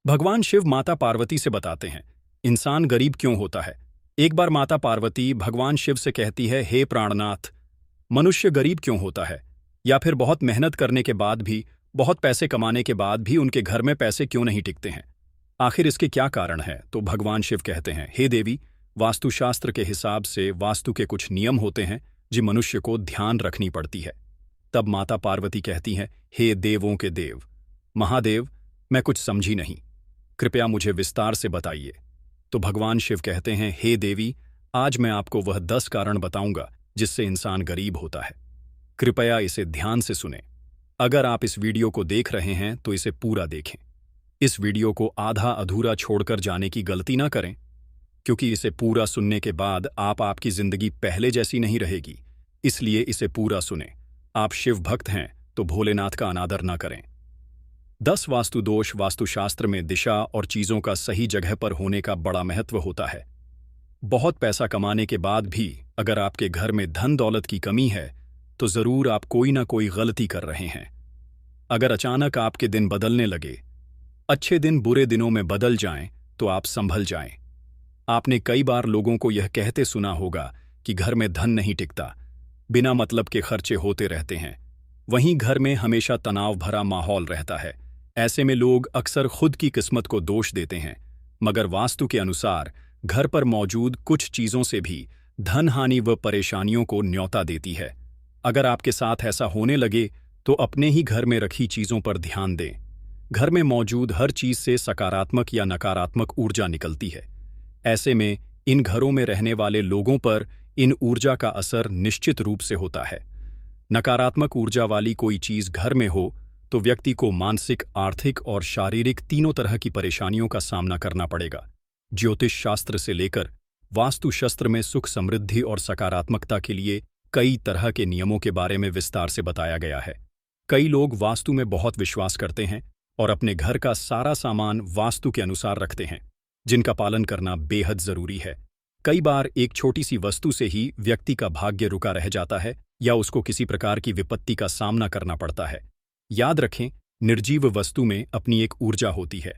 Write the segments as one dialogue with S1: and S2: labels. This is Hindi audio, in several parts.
S1: भगवान शिव माता पार्वती से बताते हैं, इंसान गरीब क्यों होता है। एक बार माता पार्वती भगवान शिव से कहती है, हे प्राणनाथ, मनुष्य गरीब क्यों होता है? या फिर बहुत मेहनत करने के बाद भी, बहुत पैसे कमाने के बाद भी उनके घर में पैसे क्यों नहीं टिकते हैं? आखिर इसके क्या कारण है? तो भगवान शिव कहते हैं, हे देवी, वास्तुशास्त्र के हिसाब से वास्तु के कुछ नियम होते हैं जो मनुष्य को ध्यान रखनी पड़ती है। तब माता पार्वती कहती हैं, हे देवों के देव, महादेव, मैं कुछ समझी नहीं, कृपया मुझे विस्तार से बताइए। तो भगवान शिव कहते हैं, हे देवी, आज मैं आपको वह 10 कारण बताऊंगा जिससे इंसान गरीब होता है। कृपया इसे ध्यान से सुनें। अगर आप इस वीडियो को देख रहे हैं तो इसे पूरा देखें। इस वीडियो को आधा अधूरा छोड़कर जाने की गलती ना करें, क्योंकि इसे पूरा सुनने के बाद आपकी जिंदगी पहले जैसी नहीं रहेगी। इसलिए इसे पूरा सुनें। आप शिव भक्त हैं तो भोलेनाथ का अनादर ना करें। 10 वास्तु दोष। वास्तुशास्त्र में दिशा और चीजों का सही जगह पर होने का बड़ा महत्व होता है। बहुत पैसा कमाने के बाद भी अगर आपके घर में धन दौलत की कमी है तो जरूर आप कोई ना कोई गलती कर रहे हैं। अगर अचानक आपके दिन बदलने लगे, अच्छे दिन बुरे दिनों में बदल जाएं, तो आप संभल जाएं। आपने कई बार लोगों को यह कहते सुना होगा कि घर में धन नहीं टिकता, बिना मतलब के खर्चे होते रहते हैं। वहीं घर में हमेशा तनाव भरा माहौल रहता है। ऐसे में लोग अक्सर खुद की किस्मत को दोष देते हैं, मगर वास्तु के अनुसार घर पर मौजूद कुछ चीजों से भी धन हानि व परेशानियों को न्योता देती है। अगर आपके साथ ऐसा होने लगे तो अपने ही घर में रखी चीजों पर ध्यान दें। घर में मौजूद हर चीज से सकारात्मक या नकारात्मक ऊर्जा निकलती है। ऐसे में इन घरों में रहने वाले लोगों पर इन ऊर्जा का असर निश्चित रूप से होता है। नकारात्मक ऊर्जा वाली कोई चीज घर में हो तो व्यक्ति को मानसिक, आर्थिक और शारीरिक तीनों तरह की परेशानियों का सामना करना पड़ेगा। ज्योतिष शास्त्र से लेकर वास्तुशास्त्र में सुख, समृद्धि और सकारात्मकता के लिए कई तरह के नियमों के बारे में विस्तार से बताया गया है। कई लोग वास्तु में बहुत विश्वास करते हैं और अपने घर का सारा सामान वास्तु के अनुसार रखते हैं, जिनका पालन करना बेहद जरूरी है। कई बार एक छोटी सी वस्तु से ही व्यक्ति का भाग्य रुका रह जाता है या उसको किसी प्रकार की विपत्ति का सामना करना पड़ता है। याद रखें, निर्जीव वस्तु में अपनी एक ऊर्जा होती है।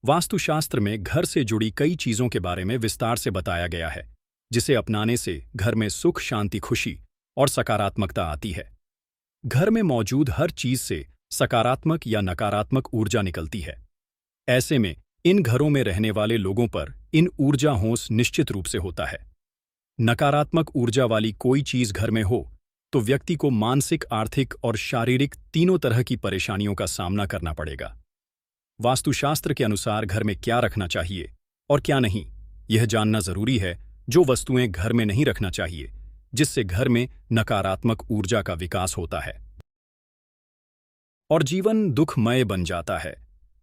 S1: वास्तुशास्त्र में घर से जुड़ी कई चीजों के बारे में विस्तार से बताया गया है, जिसे अपनाने से घर में सुख, शांति, खुशी और सकारात्मकता आती है। घर में मौजूद हर चीज से सकारात्मक या नकारात्मक ऊर्जा निकलती है। ऐसे में इन घरों में रहने वाले लोगों पर इन ऊर्जा होश निश्चित रूप से होता है। नकारात्मक ऊर्जा वाली कोई चीज घर में हो तो व्यक्ति को मानसिक, आर्थिक और शारीरिक तीनों तरह की परेशानियों का सामना करना पड़ेगा। वास्तुशास्त्र के अनुसार घर में क्या रखना चाहिए और क्या नहीं, यह जानना जरूरी है। जो वस्तुएं घर में नहीं रखना चाहिए, जिससे घर में नकारात्मक ऊर्जा का विकास होता है और जीवन दुखमय बन जाता है।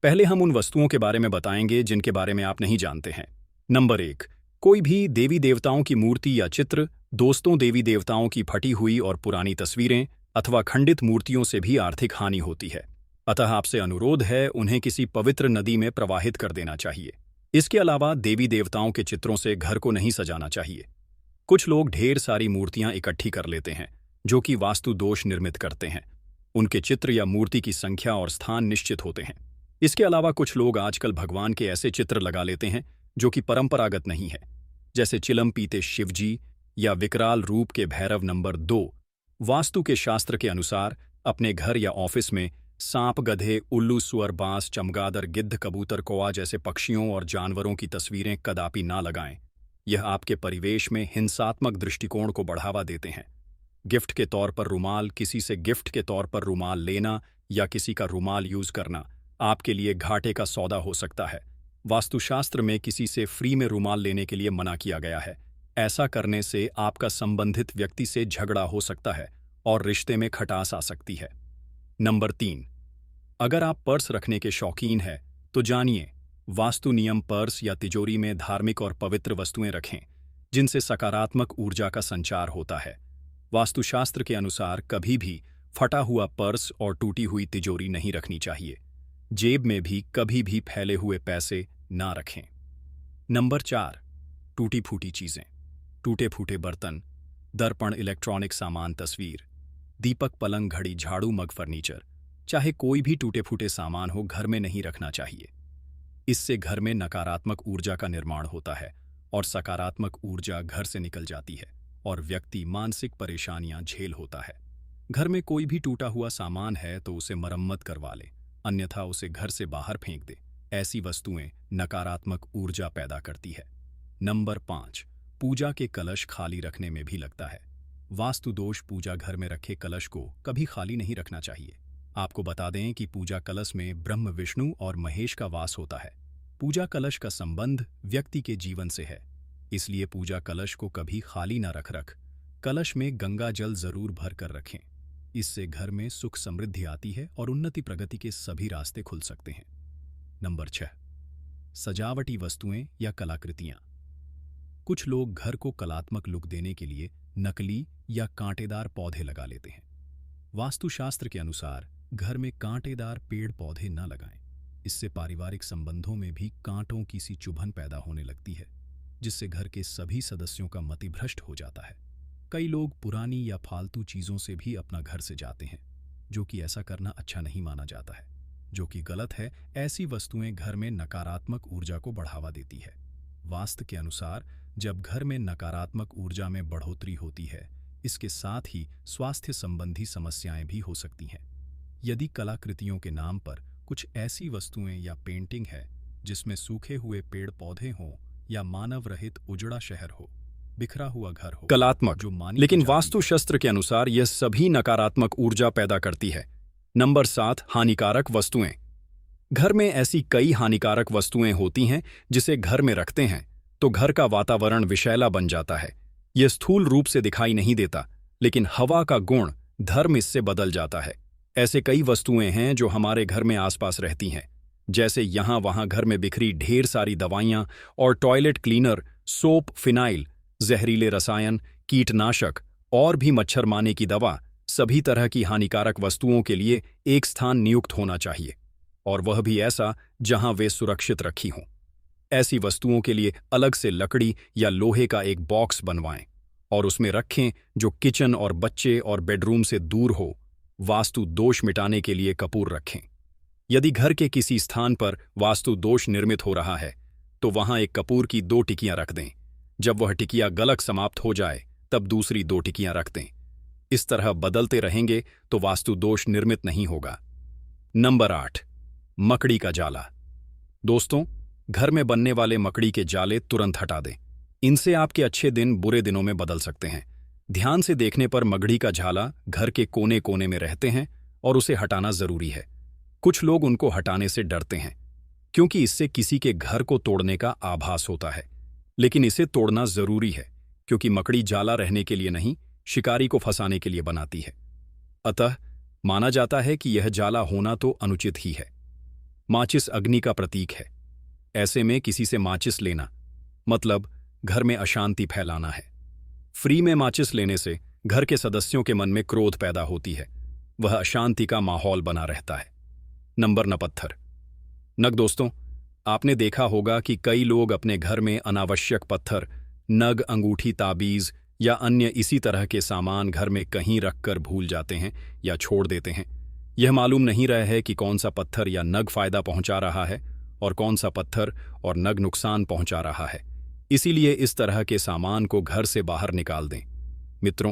S1: पहले हम उन वस्तुओं के बारे में बताएंगे जिनके बारे में आप नहीं जानते हैं। नंबर 1, कोई भी देवी देवताओं की मूर्ति या चित्र। दोस्तों, देवी देवताओं की फटी हुई और पुरानी तस्वीरें अथवा खंडित मूर्तियों से भी आर्थिक हानि होती है। अतः आपसे अनुरोध है, उन्हें किसी पवित्र नदी में प्रवाहित कर देना चाहिए। इसके अलावा देवी देवताओं के चित्रों से घर को नहीं सजाना चाहिए। कुछ लोग ढेर सारी मूर्तियां इकट्ठी कर लेते हैं, जो कि वास्तु दोष निर्मित करते हैं। उनके चित्र या मूर्ति की संख्या और स्थान निश्चित होते हैं। इसके अलावा कुछ लोग आजकल भगवान के ऐसे चित्र लगा लेते हैं जो कि परंपरागत नहीं है, जैसे चिलम पीते शिवजी या विकराल रूप के भैरव। नंबर 2, वास्तु के शास्त्र के अनुसार अपने घर या ऑफिस में सांप, गधे, उल्लू, सुअर, बांस, चमगादड़, गिद्ध, कबूतर, कौवा जैसे पक्षियों और जानवरों की तस्वीरें कदापि ना लगाएं। यह आपके परिवेश में हिंसात्मक दृष्टिकोण को बढ़ावा देते हैं। गिफ्ट के तौर पर रुमाल। किसी से गिफ्ट के तौर पर रुमाल लेना या किसी का रुमाल यूज करना आपके लिए घाटे का सौदा हो सकता है। वास्तुशास्त्र में किसी से फ्री में रुमाल लेने के लिए मना किया गया है। ऐसा करने से आपका संबंधित व्यक्ति से झगड़ा हो सकता है और रिश्ते में खटास आ सकती है। नंबर 3, अगर आप पर्स रखने के शौकीन हैं तो जानिए, वास्तु नियम पर्स या तिजोरी में धार्मिक और पवित्र वस्तुएं रखें, जिनसे सकारात्मक ऊर्जा का संचार होता है। वास्तुशास्त्र के अनुसार कभी भी फटा हुआ पर्स और टूटी हुई तिजोरी नहीं रखनी चाहिए। जेब में भी कभी भी फैले हुए पैसे ना रखें। नंबर 4, टूटी फूटी चीजें। टूटे फूटे बर्तन, दर्पण, इलेक्ट्रॉनिक सामान, तस्वीर, दीपक, पलंग, घड़ी, झाड़ू, मग, फर्नीचर, चाहे कोई भी टूटे फूटे सामान हो, घर में नहीं रखना चाहिए। इससे घर में नकारात्मक ऊर्जा का निर्माण होता है और सकारात्मक ऊर्जा घर से निकल जाती है और व्यक्ति मानसिक परेशानियां झेल होता है। घर में कोई भी टूटा हुआ सामान है तो उसे मरम्मत करवा ले, अन्यथा उसे घर से बाहर फेंक दे। ऐसी वस्तुएं नकारात्मक ऊर्जा पैदा करती है। नंबर 5, पूजा के कलश खाली रखने में भी लगता है। वास्तु दोष पूजा घर में रखे कलश को कभी खाली नहीं रखना चाहिए। आपको बता दें कि पूजा कलश में ब्रह्म, विष्णु और महेश का वास होता है। पूजा कलश का संबंध व्यक्ति के जीवन से है, इसलिए पूजा कलश को कभी खाली न रख कलश में गंगा जल जरूर भर कर रखें। इससे घर में सुख समृद्धि आती है और उन्नति प्रगति के सभी रास्ते खुल सकते हैं। नंबर 6, सजावटी वस्तुएं या कलाकृतियां। कुछ लोग घर को कलात्मक लुक देने के लिए नकली या कांटेदार पौधे लगा लेते हैं। वास्तुशास्त्र के अनुसार घर में कांटेदार पेड़ पौधे न लगाएं। इससे पारिवारिक संबंधों में भी कांटों की सी चुभन पैदा होने लगती है, जिससे घर के सभी सदस्यों का मतिभ्रष्ट हो जाता है। कई लोग पुरानी या फालतू चीजों से भी अपना घर से जाते हैं, जो कि ऐसा करना अच्छा नहीं माना जाता है, जो कि गलत है। ऐसी वस्तुएं घर में नकारात्मक ऊर्जा को बढ़ावा देती है। वास्तु के अनुसार जब घर में नकारात्मक ऊर्जा में बढ़ोतरी होती है, इसके साथ ही स्वास्थ्य संबंधी समस्याएं भी हो सकती हैं। यदि कलाकृतियों के नाम पर कुछ ऐसी वस्तुएं या पेंटिंग है जिसमें सूखे हुए पेड़ पौधे हों या मानव रहित उजड़ा शहर हो, बिखरा हुआ घर हो, कलात्मक जो मानी लेकिन जाती है, वास्तुशास्त्र के अनुसार यह सभी नकारात्मक ऊर्जा पैदा करती है। नंबर 7, हानिकारक वस्तुएं। घर में ऐसी कई हानिकारक वस्तुएं होती हैं जिसे घर में रखते हैं तो घर का वातावरण विषैला बन जाता है। यह स्थूल रूप से दिखाई नहीं देता, लेकिन हवा का गुण धर्म इससे बदल जाता है। ऐसे कई वस्तुएं हैं जो हमारे घर में आसपास रहती हैं, जैसे यहाँ वहाँ घर में बिखरी ढेर सारी दवाइयाँ और टॉयलेट क्लीनर, सोप, फिनाइल, जहरीले रसायन, कीटनाशक और भी मच्छर मारने की दवा। सभी तरह की हानिकारक वस्तुओं के लिए एक स्थान नियुक्त होना चाहिए, और वह भी ऐसा जहां वे सुरक्षित रखी हों। ऐसी वस्तुओं के लिए अलग से लकड़ी या लोहे का एक बॉक्स बनवाएं और उसमें रखें, जो किचन और बच्चे और बेडरूम से दूर हो। वास्तु दोष मिटाने के लिए कपूर रखें। यदि घर के किसी स्थान पर वास्तु दोष निर्मित हो रहा है तो वहां एक कपूर की 2 टिकियां रख दें। जब वह टिकिया गलक समाप्त हो जाए तब दूसरी 2 टिकियां रख दें। इस तरह बदलते रहेंगे तो वास्तु दोष निर्मित नहीं होगा। नंबर 8, मकड़ी का जाला। दोस्तों, घर में बनने वाले मकड़ी के जाले तुरंत हटा दें। इनसे आपके अच्छे दिन बुरे दिनों में बदल सकते हैं। ध्यान से देखने पर मकड़ी का झाला घर के कोने कोने में रहते हैं और उसे हटाना जरूरी है। कुछ लोग उनको हटाने से डरते हैं क्योंकि इससे किसी के घर को तोड़ने का आभास होता है, लेकिन इसे तोड़ना जरूरी है क्योंकि मकड़ी जाला रहने के लिए नहीं, शिकारी को फंसाने के लिए बनाती है। अतः माना जाता है कि यह जाला होना तो अनुचित ही है। माचिस अग्नि का प्रतीक है। ऐसे में किसी से माचिस लेना मतलब घर में अशांति फैलाना है। फ्री में माचिस लेने से घर के सदस्यों के मन में क्रोध पैदा होती है, वह अशांति का माहौल बना रहता है। नंबर 9, पत्थर। नग। दोस्तों, आपने देखा होगा कि कई लोग अपने घर में अनावश्यक पत्थर, नग, अंगूठी, ताबीज या अन्य इसी तरह के सामान घर में कहीं रखकर भूल जाते हैं या छोड़ देते हैं। यह मालूम नहीं रहा है कि कौन सा पत्थर या नग फायदा पहुंचा रहा है और कौन सा पत्थर और नग नुकसान पहुंचा रहा है। इसीलिए इस तरह के सामान को घर से बाहर निकाल दें। मित्रों,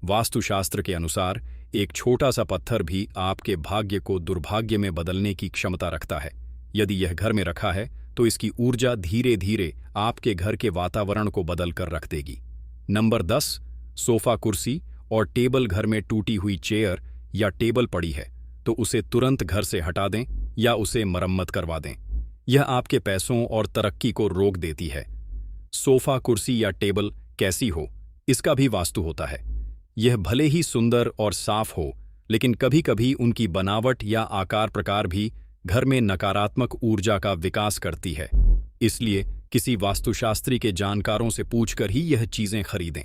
S1: वास्तुशास्त्र के अनुसार एक छोटा सा पत्थर भी आपके भाग्य को दुर्भाग्य में बदलने की क्षमता रखता है। यदि यह घर में रखा है तो इसकी ऊर्जा धीरे धीरे आपके घर के वातावरण को बदल कर रख देगी। नंबर 10, सोफा, कुर्सी और टेबल। घर में टूटी हुई चेयर या टेबल पड़ी है तो उसे तुरंत घर से हटा दें या उसे मरम्मत करवा दें। यह आपके पैसों और तरक्की को रोक देती है। सोफा, कुर्सी या टेबल कैसी हो, इसका भी वास्तु होता है। यह भले ही सुंदर और साफ हो, लेकिन कभी कभी उनकी बनावट या आकार प्रकार भी घर में नकारात्मक ऊर्जा का विकास करती है। इसलिए किसी वास्तुशास्त्री के जानकारों से पूछकर ही यह चीजें खरीदें।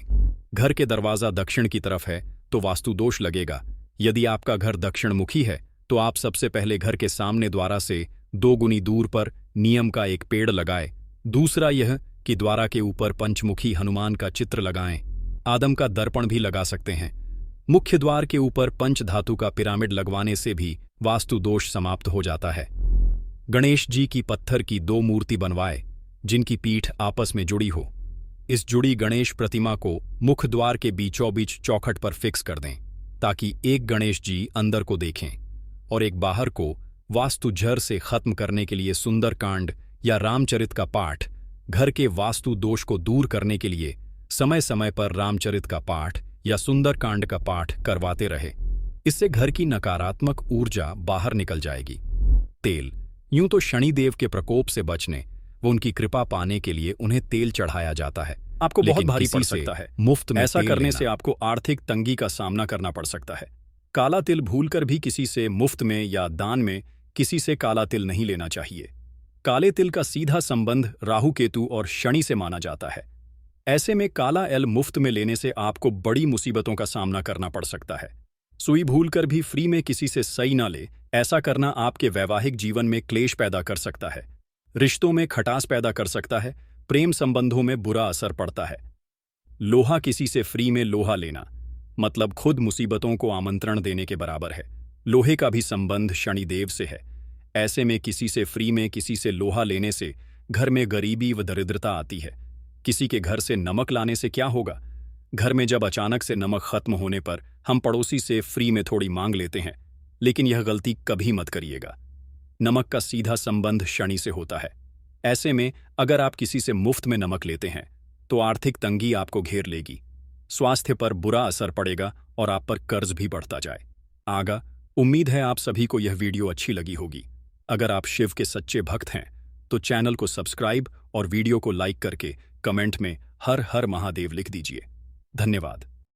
S1: घर के दरवाजा दक्षिण की तरफ है तो वास्तु दोष लगेगा। यदि आपका घर दक्षिण मुखी है तो आप सबसे पहले घर के सामने द्वारा से 2 गुनी दूर पर नियम का एक पेड़ लगाएं। दूसरा यह कि द्वारा के ऊपर पंचमुखी हनुमान का चित्र लगाएं। आदम का दर्पण भी लगा सकते हैं। मुख्य द्वार के ऊपर पंचधातु का पिरामिड लगवाने से भी वास्तु दोष समाप्त हो जाता है। गणेश जी की पत्थर की 2 मूर्ति बनवाए जिनकी पीठ आपस में जुड़ी हो। इस जुड़ी गणेश प्रतिमा को मुख्य द्वार के बीचों बीच चौखट पर फिक्स कर दें ताकि एक गणेश जी अंदर को देखें और एक बाहर को। वास्तु जर से खत्म करने के लिए सुंदरकांड या रामचरित का पाठ, घर के वास्तु दोष को दूर करने के लिए समय समय पर रामचरित का पाठ या सुंदरकांड का पाठ करवाते रहे। इससे घर की नकारात्मक ऊर्जा बाहर निकल जाएगी। तेल। यूं तो शनिदेव के प्रकोप से बचने व उनकी कृपा पाने के लिए उन्हें तेल चढ़ाया जाता है। आपको बहुत भारी पड़ सकता है मुफ्त में। ऐसा करने से आपको आर्थिक तंगी का सामना करना पड़ सकता है। काला तिल भूलकर भी किसी से मुफ्त में या दान में किसी से काला तिल नहीं लेना चाहिए। काले तिल का सीधा संबंध राहु केतु और शनि से माना जाता है। ऐसे में काला एल मुफ्त में लेने से आपको बड़ी मुसीबतों का सामना करना पड़ सकता है। सुई भूलकर भी फ्री में किसी से सही ना ले। ऐसा करना आपके वैवाहिक जीवन में क्लेश पैदा कर सकता है, रिश्तों में खटास पैदा कर सकता है, प्रेम संबंधों में बुरा असर पड़ता है। लोहा। किसी से फ्री में लोहा लेना मतलब खुद मुसीबतों को आमंत्रण देने के बराबर है। लोहे का भी संबंध शनिदेव से है। ऐसे में किसी से फ्री में किसी से लोहा लेने से घर में गरीबी व दरिद्रता आती है। किसी के घर से नमक लाने से क्या होगा? घर में जब अचानक से नमक खत्म होने पर हम पड़ोसी से फ्री में थोड़ी मांग लेते हैं, लेकिन यह गलती कभी मत करिएगा। नमक का सीधा संबंध शनि से होता है। ऐसे में अगर आप किसी से मुफ्त में नमक लेते हैं तो आर्थिक तंगी आपको घेर लेगी, स्वास्थ्य पर बुरा असर पड़ेगा और आप पर कर्ज भी बढ़ता जाए। आगा। उम्मीद है आप सभी को यह वीडियो अच्छी लगी होगी। अगर आप शिव के सच्चे भक्त हैं तो चैनल को सब्सक्राइब और वीडियो को लाइक करके कमेंट में हर हर महादेव लिख दीजिए। धन्यवाद।